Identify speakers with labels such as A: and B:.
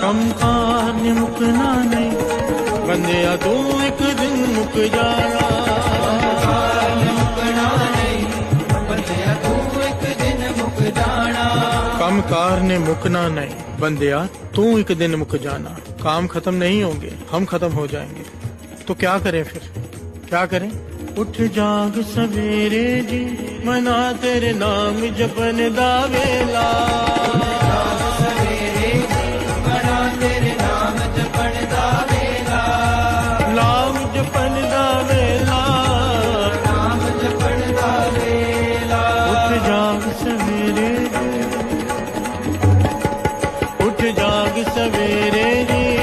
A: ਕੰਮ ਕਾਰ ਨੇ ਮੁੱਕਣਾ ਨਹੀਂ, ਬੰਦਿਆ ਤੂੰ ਇੱਕ ਦਿਨ ਮੁੱਕ ਜਾਣਾ। ਕੰਮ ਕਾਰ ਨੇ ਮੁੱਕਣਾ नहीं बंदिया तू एक दिन मुक जाना। काम खत्म नहीं होंगे, हम खत्म हो जाएंगे। तो क्या करें फिर, क्या करें? उठ जाग सवेरे जी, मना तेरे नाम जपन दा वेला। नाम जपन दा वेला, उठ जाग सवेरे, उठ जाग सवेरे जी,